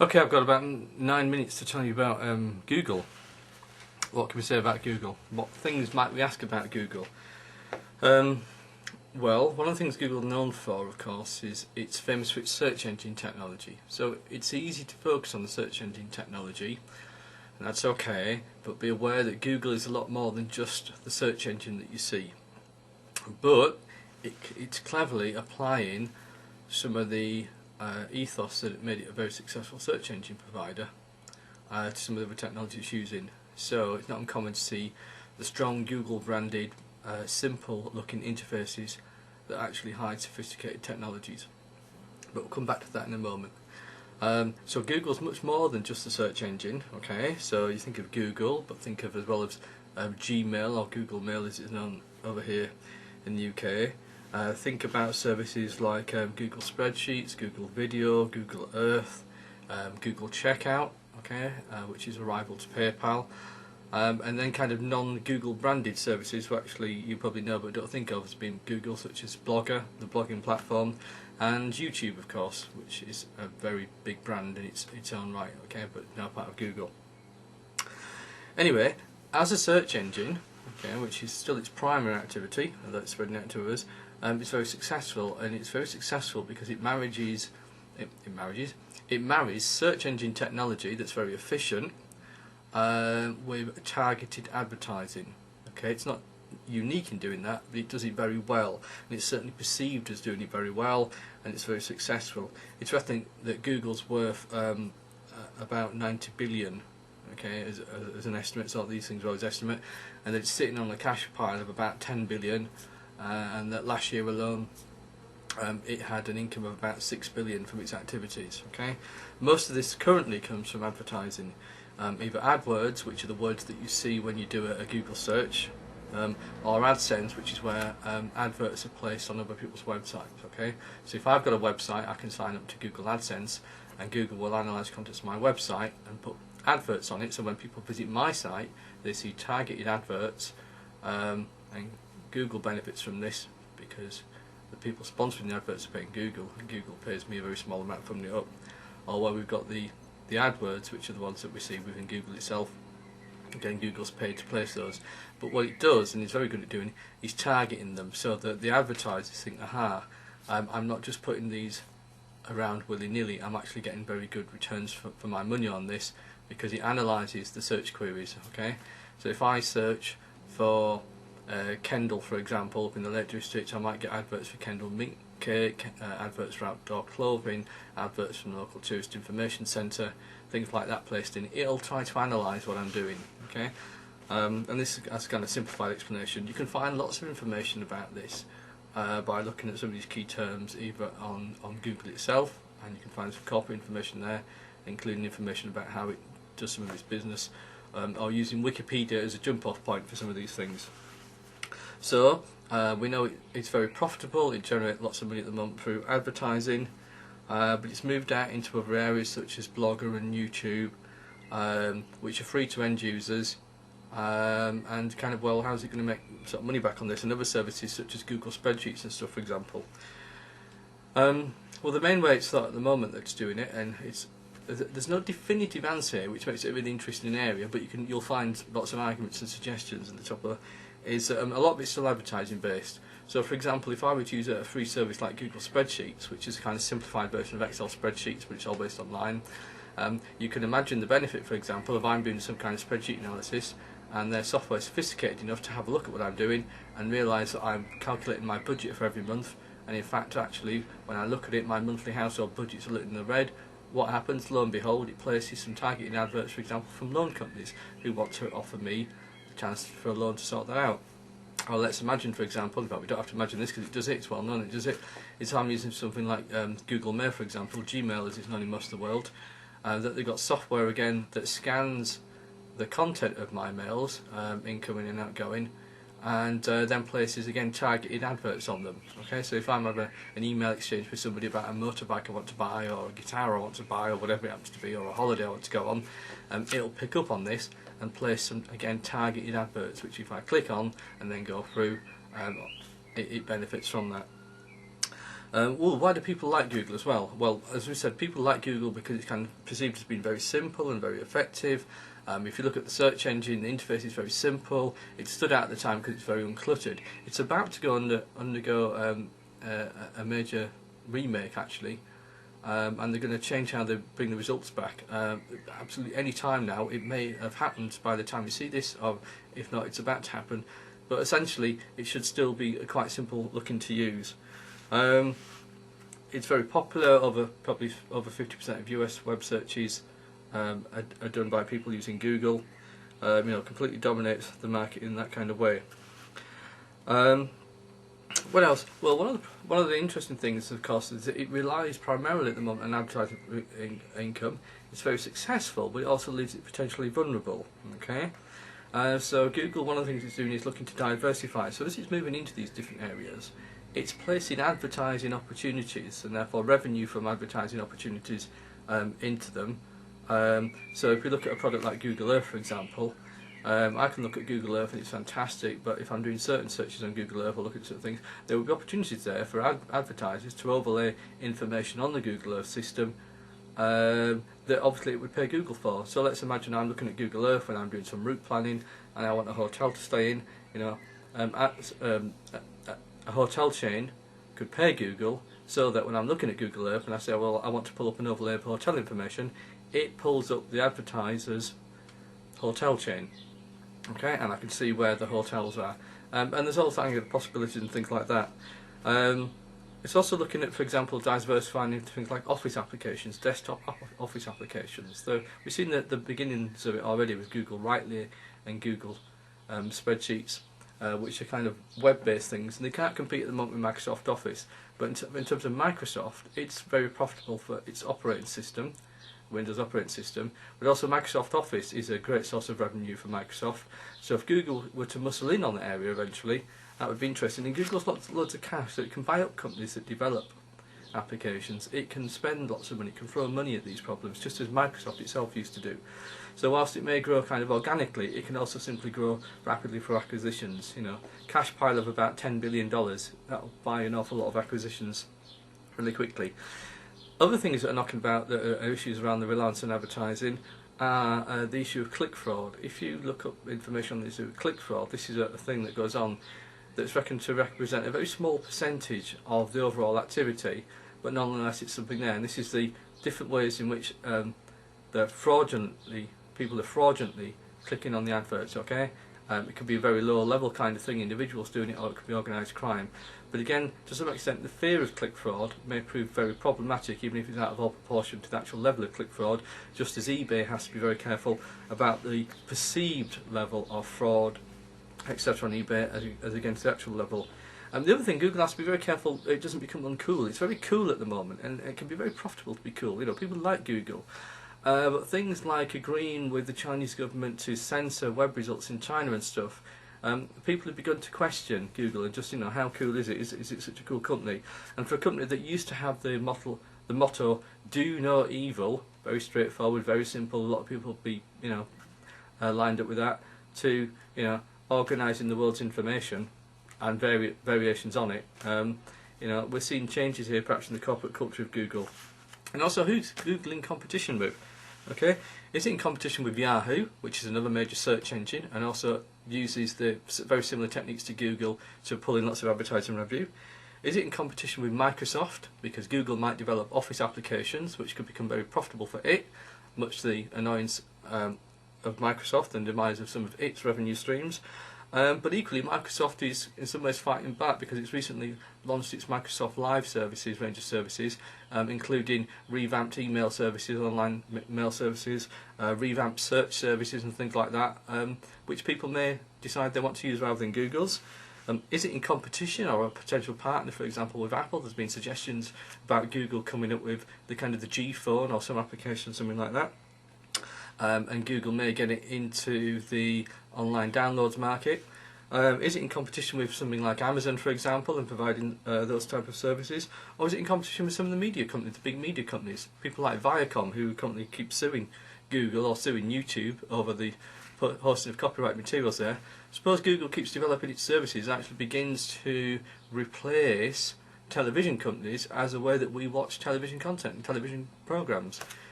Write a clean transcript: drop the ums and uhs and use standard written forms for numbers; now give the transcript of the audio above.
Okay, I've got about 9 minutes to tell you about Google. What can we say about Google? What things might we ask about Google? Well, one of the things Google is known for, of course, is it's famous for its search engine technology. So it's easy to focus on the search engine technology, and that's okay, but be aware that Google is a lot more than just the search engine that you see. But it's cleverly applying some of the ethos that made it a very successful search engine provider to some of the other technology it's using. So it's not uncommon to see the strong Google branded simple looking interfaces that actually hide sophisticated technologies. But we'll come back to that in a moment. So Google's much more than just a search engine, okay? So you think of Google, but think of as well as Gmail, or Google Mail as it's known over here in the UK. Think about services like Google Spreadsheets, Google Video, Google Earth, Google Checkout, okay, which is a rival to PayPal. And then kind of non-Google branded services, which actually you probably know but don't think of as being Google, such as Blogger, the blogging platform, and YouTube, of course, which is a very big brand in its own right, okay, but now part of Google. Anyway, as a search engine, okay, which is still its primary activity, although it's spreading out to others, it's very successful, and it's very successful because it marries search engine technology that's very efficient with targeted advertising. Okay, it's not unique in doing that, but it does it very well, and it's certainly perceived as doing it very well, and it's very successful. It's I think that Google's worth about 90 billion. Okay, as an estimate, so these things are always estimate, and it's sitting on a cash pile of about 10 billion, and that last year alone it had an income of about 6 billion from its activities. Okay, most of this currently comes from advertising, either AdWords, which are the words that you see when you do a Google search, or AdSense, which is where adverts are placed on other people's websites. Okay, so if I've got a website, I can sign up to Google AdSense, and Google will analyse contents of my website and put adverts on it, so when people visit my site they see targeted adverts, and Google benefits from this because the people sponsoring the adverts are paying Google, and Google pays me a very small amount for putting it up. Although we've got the AdWords, which are the ones that we see within Google itself. Again, Google's paid to place those, but what it does, and it's very good at doing, is targeting them so that the advertisers think, aha, I'm not just putting these around willy-nilly, I'm actually getting very good returns for my money on this, because it analyses the search queries. Okay, so if I search for Kendal, for example, up in the Lake District, I might get adverts for Kendal Mint Cake, adverts for outdoor clothing, adverts from the local tourist information centre, things like that placed in. It'll try to analyse what I'm doing. Okay, and this is a kind of simplified explanation. You can find lots of information about this by looking at some of these key terms either on Google itself, and you can find some corporate information there, including information about how it does some of its business, or using Wikipedia as a jump-off point for some of these things. So we know it's very profitable. It generates lots of money at the moment through advertising, but it's moved out into other areas such as Blogger and YouTube, which are free to end users, and kind of, well, how's it going to make sort of money back on this, and other services such as Google Spreadsheets and stuff, for example. Well, the main way it's at the moment that's doing it, and there's no definitive answer here, which makes it a really interesting area, but you'll find lots of arguments and suggestions at the top of it, is a lot of it's still advertising based. So for example, if I were to use a free service like Google Spreadsheets, which is a kind of simplified version of Excel spreadsheets, but it's all based online, you can imagine the benefit, for example, if I'm doing some kind of spreadsheet analysis and their software is sophisticated enough to have a look at what I'm doing and realise that I'm calculating my budget for every month, and in fact actually when I look at it my monthly household budget's a little in the red. What happens? Lo and behold, it places some targeted adverts, for example, from loan companies who want to offer me the chance for a loan to sort that out. Or let's imagine, for example, in fact we don't have to imagine this because it does it, it's well known, it does it. It's I'm using something like Google Mail, for example, Gmail as it's known in most of the world, that they've got software again that scans the content of my mails, incoming and outgoing, and then places again targeted adverts on them. Okay, so if I'm having an email exchange with somebody about a motorbike I want to buy, or a guitar I want to buy, or whatever it happens to be, or a holiday I want to go on, it'll pick up on this and place some again targeted adverts, which if I click on and then go through, it benefits from that. Well, why do people like Google as well? Well, as we said, people like Google because it's kind of perceived as being very simple and very effective. If you look at the search engine, the interface is very simple. It stood out at the time because it's very uncluttered. It's about to undergo a major remake, actually, and they're going to change how they bring the results back. Absolutely any time now. It may have happened by the time you see this, or if not, it's about to happen. But essentially, it should still be quite simple looking to use. It's very popular. Probably over 50% of US web searches are done by people using Google. Completely dominates the market in that kind of way. What else? Well, one of the interesting things, of course, is that it relies primarily at the moment on advertising income. It's very successful, but it also leaves it potentially vulnerable. Okay. So Google, one of the things it's doing is looking to diversify. So as it's moving into these different areas, it's placing advertising opportunities and therefore revenue from advertising opportunities into them. So if we look at a product like Google Earth, for example, I can look at Google Earth and it's fantastic, but if I'm doing certain searches on Google Earth or looking at certain things, there will be opportunities there for advertisers to overlay information on the Google Earth system that obviously it would pay Google for. So let's imagine I'm looking at Google Earth when I'm doing some route planning and I want a hotel to stay in. A hotel chain could pay Google so that when I'm looking at Google Earth and I say, well, I want to pull up an overlay of hotel information, it pulls up the advertiser's hotel chain. Okay, and I can see where the hotels are. And there's all kinds of possibilities and things like that. It's also looking at, for example, diversifying into things like office applications, desktop office applications. So we've seen the beginnings of it already with Google Writely and Google Spreadsheets, which are kind of web-based things, and they can't compete at the moment with Microsoft Office. But in terms of Microsoft, it's very profitable for its operating system, Windows operating system, but also Microsoft Office is a great source of revenue for Microsoft. So if Google were to muscle in on that area eventually, that would be interesting. And Google's loads of cash, so it can buy up companies that develop applications. It can spend lots of money, it can throw money at these problems, just as Microsoft itself used to do. So whilst it may grow kind of organically, it can also simply grow rapidly through acquisitions. Cash pile of about $10 billion, that'll buy an awful lot of acquisitions really quickly. Other things that are knocking about that are issues around the reliance on advertising are the issue of click fraud. If you look up information on the issue of click fraud, this is a thing that goes on that's reckoned to represent a very small percentage of the overall activity, but nonetheless it's something there. And this is the different ways in which people are fraudulently clicking on the adverts. Okay, it could be a very low level kind of thing, individuals doing it, or it could be organised crime. But again, to some extent, the fear of click fraud may prove very problematic, even if it's out of all proportion to the actual level of click fraud, just as eBay has to be very careful about the perceived level of fraud, etc. on eBay as against the actual level. The other thing, Google has to be very careful it doesn't become uncool. It's very cool at the moment, and it can be very profitable to be cool. People like Google. But things like agreeing with the Chinese government to censor web results in China and stuff, people have begun to question Google and just, how cool is it? Is it such a cool company? And for a company that used to have the motto, do no evil, very straightforward, very simple, a lot of people will be, lined up with that, to, organising the world's information and variations on it. We're seeing changes here perhaps in the corporate culture of Google. And also, who's Google in competition with? Okay, is it in competition with Yahoo, which is another major search engine, and also uses the very similar techniques to Google to pull in lots of advertising revenue? Is it in competition with Microsoft, because Google might develop Office applications which could become very profitable for it, much to the annoyance of Microsoft and demise of some of its revenue streams? But equally, Microsoft is in some ways fighting back because it's recently launched its Microsoft Live services, range of services, including revamped email services, online mail services, revamped search services and things like that, which people may decide they want to use rather than Google's. Is it in competition or a potential partner, for example, with Apple? There's been suggestions about Google coming up with the G phone or some application, something like that. And Google may get it into the online downloads market. Is it in competition with something like Amazon, for example, and providing those type of services? Or is it in competition with some of the media companies, the big media companies? People like Viacom, who currently keep suing Google or suing YouTube over the hosting of copyright materials there. Suppose Google keeps developing its services and actually begins to replace television companies as a way that we watch television content and television programs.